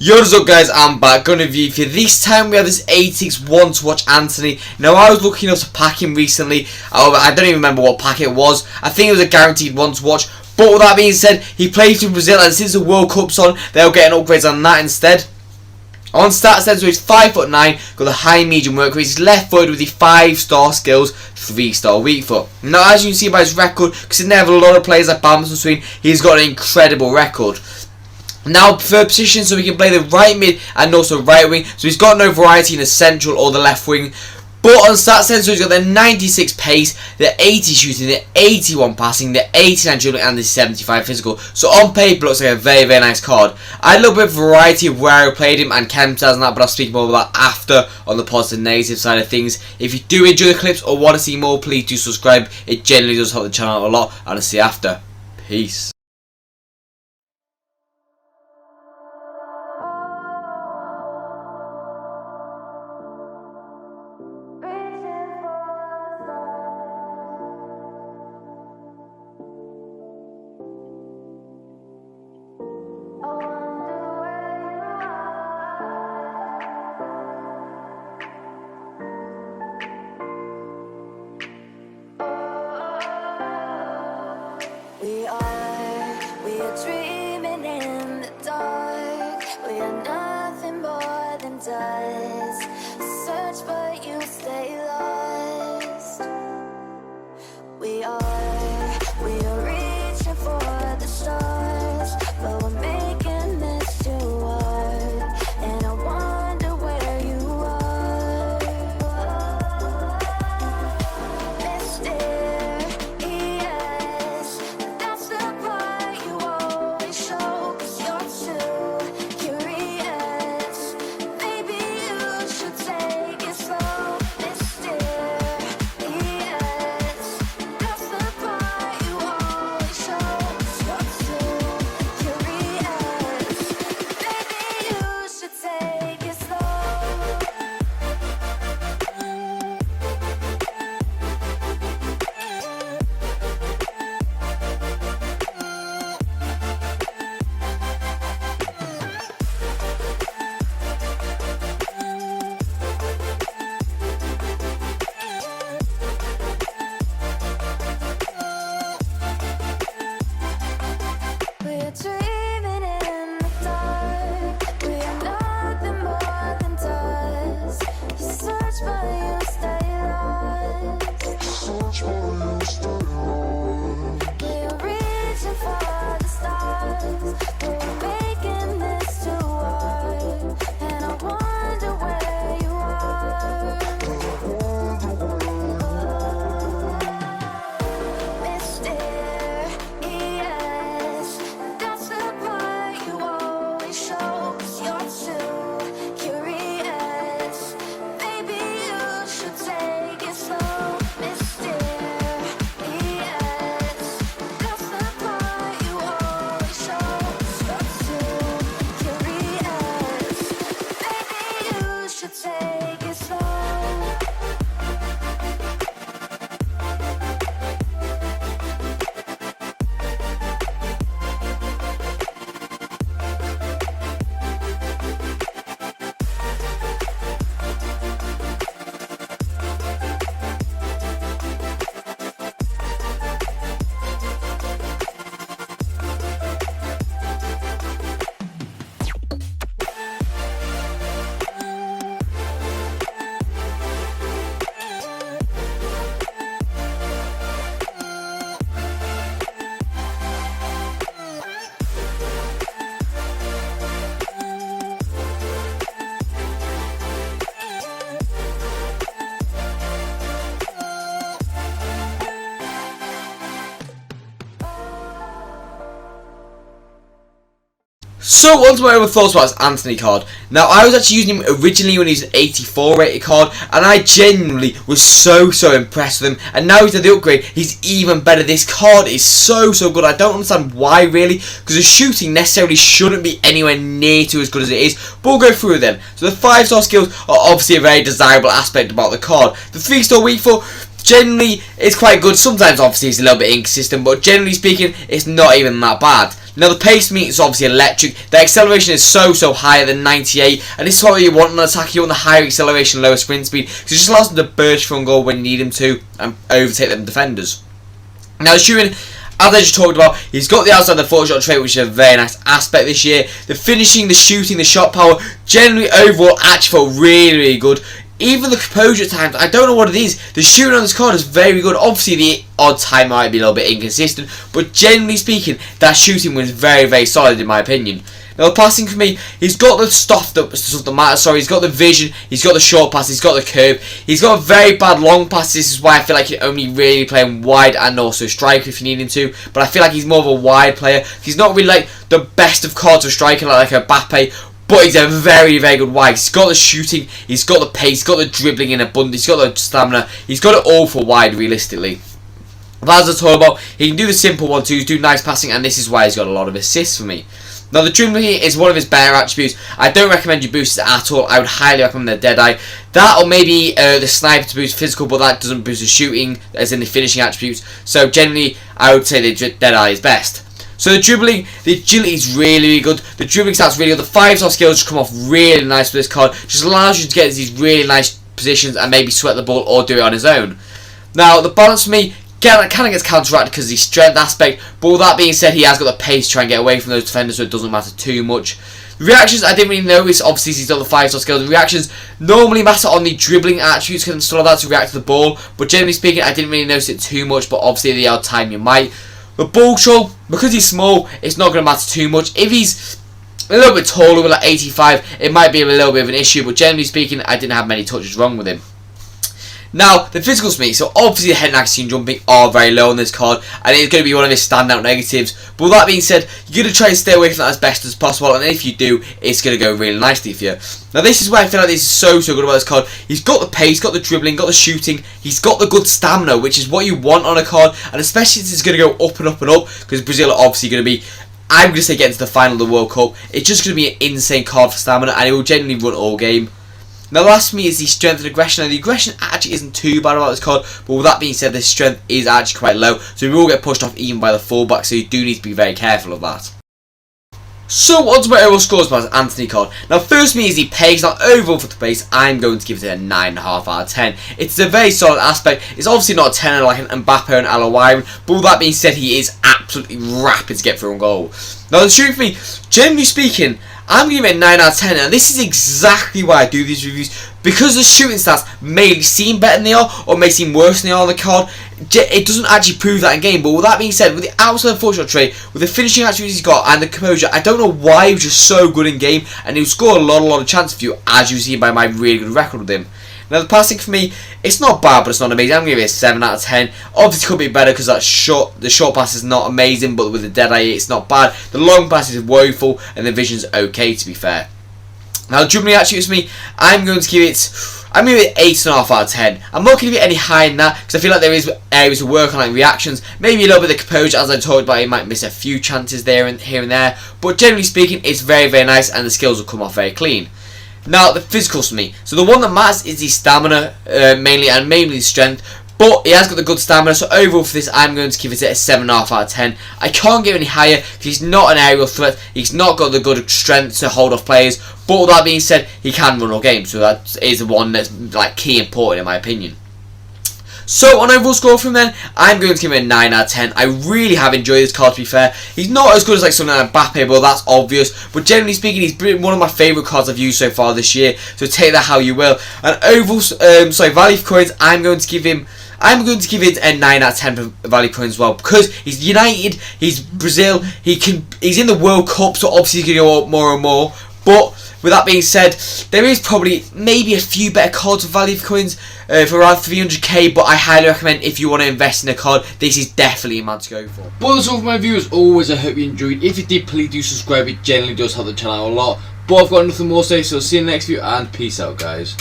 Yo, what's up guys, I'm back, going to review for this time. We have this 86 one to watch Antony. Now I was lucky enough to pack him recently. I don't even remember what pack it was. I think it was a guaranteed one to watch. But with that being said, he plays for Brazil, and since the World Cup's on, they'll get an upgrade on that instead. On stats then, so he's 5'9", got the high medium work rate, he's left footed with the 5-star skills, 3-star weak foot. Now as you can see by his record, considering they have a lot of players like Bams and Sweden, he's got an incredible record. Now preferred position, so he can play the right mid and also right wing, so he's got no variety in the central or the left wing. But on stats then, so he's got the 96 pace, the 80 shooting, the 81 passing, the 89 dribbling and the 75 physical. So on paper looks like a very nice card. I had a little bit of variety of where I played him and chem stats and that, but I'll speak more about that after on the positive and negative side of things. If you do enjoy the clips or want to see more, please do subscribe. It generally does help the channel out a lot, and I'll see you after. Peace. We are dreaming in the dark. We are nothing more than dust. Search but you stay lost. We are reaching for the stars, but we're making this too hard. And I wonder where you are. So, on to my other thoughts about this Antony card. Now, I was actually using him originally when he was an 84 rated card, and I genuinely was so impressed with him. And now he's had the upgrade, he's even better. This card is so good. I don't understand why, really, because the shooting necessarily shouldn't be anywhere near to as good as it is. But we'll go through them. So, the 5-star skills are obviously a very desirable aspect about the card. The 3-star weak foot generally is quite good. Sometimes, obviously, it's a little bit inconsistent, but generally speaking, it's not even that bad. Now the pace for me is obviously electric. The acceleration is so higher than 98, and this is what you want on an attack. You want the higher acceleration, lower sprint speed, because it just allows them to burst for a goal when you need him to and overtake them defenders. Now shooting, as I just talked about, he's got the outside the foot shot trait, which is a very nice aspect this year. The finishing, the shooting, the shot power, generally overall actually felt really good. Even the composure at times, I don't know what it is. The shooting on this card is very good. Obviously, the odd time might be a little bit inconsistent, but generally speaking, that shooting was very solid in my opinion. Now, the passing for me, he's got the stuff that matters. Sorry, he's got the vision, he's got the short pass, he's got the curve. He's got a very bad long pass. This is why I feel like he's only really playing wide and also striker if you need him to. But I feel like he's more of a wide player. He's not really like the best of cards of striker like a Mbappe. But he's a very good wide. He's got the shooting, he's got the pace, he's got the dribbling in abundance, he's got the stamina, he's got it all for wide realistically. But as I talk about, he can do the simple 1-2s, do nice passing, and this is why he's got a lot of assists for me. Now the dribbling is one of his better attributes. I don't recommend you boost it at all. I would highly recommend the Deadeye. That or maybe the sniper to boost physical, but that doesn't boost the shooting, as in the finishing attributes. So generally, I would say the Deadeye is best. So the dribbling, the agility is really good. The dribbling stats really good. The 5-star skills just come off really nice with this card. Just allows you to get these really nice positions and maybe sweat the ball or do it on his own. Now the balance for me kind of gets counteracted because of the strength aspect. But with that being said, he has got the pace to try and get away from those defenders, so it doesn't matter too much. The reactions I didn't really notice. Obviously he's got the 5-star skills. The reactions normally matter on the dribbling attributes and stuff like that to react to the ball. But generally speaking, I didn't really notice it too much. But obviously the odd time you might. The ball control, because he's small, it's not going to matter too much. If he's a little bit taller, with like 85, it might be a little bit of an issue, but generally speaking, I didn't have many touches wrong with him. Now, the physicals for me, so obviously the head and accuracy and jumping are very low on this card, and it's going to be one of his standout negatives. But with that being said, you're going to try and stay away from that as best as possible, and if you do, it's going to go really nicely for you. Now, this is where I feel like this is so good about this card. He's got the pace, got the dribbling, got the shooting, he's got the good stamina, which is what you want on a card, and especially since it's going to go up and up and up, because Brazil are obviously going to be, I'm going to say, getting to the final of the World Cup. It's just going to be an insane card for stamina, and it will genuinely run all game. Now last for me is the strength and aggression. Now the aggression actually isn't too bad about this card, but with that being said, the strength is actually quite low, so we will get pushed off even by the fullback, so you do need to be very careful of that. So on to my overall scores for this Antony card. Now first for me is the pace. Now overall for the pace, I'm going to give it a 9.5 out of 10. It's a very solid aspect. It's obviously not a 10 like an Mbappe and Alawiren, but with that being said, he is absolutely rapid to get through on goal. Now the shooting for me, generally speaking, I'm going to give it a 9 out of 10, and this is exactly why I do these reviews, because the shooting stats may seem better than they are, or may seem worse than they are on the card. It doesn't actually prove that in game, but with that being said, with the outside foot shot trait, with the finishing attributes he's got, and the composure, I don't know why he was just so good in game, and he'll score a lot of chances for you, as you see by my really good record with him. Now the passing for me, it's not bad, but it's not amazing. I'm going to give it a 7 out of 10. Obviously, it could be better because the short pass is not amazing, but with the Deadeye, it's not bad. The long pass is woeful, and the vision's okay, to be fair. Now, the dribbling attributes for me, I'm going to give it 8.5 out of 10. I'm not going to give it any higher than that, because I feel like there is areas to work on, like reactions, maybe a little bit of the composure, as I talked about. He might miss a few chances there and here and there, but generally speaking, it's very nice, and the skills will come off very clean. Now, the physicals for me. So the one that matters is the stamina, mainly the strength. But he has got the good stamina, so overall for this, I'm going to give it a 7.5 out of 10. I can't give any higher, because he's not an aerial threat. He's not got the good strength to hold off players. But with that being said, he can run all games, so that is the one that's like key important in my opinion. So on overall score from then, I'm going to give him a 9 out of 10. I really have enjoyed this card, to be fair. He's not as good as like something like Mbappe, but that's obvious. But generally speaking, he's been one of my favourite cards I've used so far this year. So take that how you will. And overall, value for coins, I'm going to give it a 9 out of 10 for value coins as well, because he's United, he's Brazil, he's in the World Cup, so obviously he's going to go up more and more. But with that being said, there is probably maybe a few better cards for value for coins for around 300k, but I highly recommend if you want to invest in a card, this is definitely a man to go for. But that's all for my view. As always, I hope you enjoyed. If you did, please do subscribe. It generally does help the channel out a lot. But I've got nothing more to say, so see you in the next video, and peace out, guys.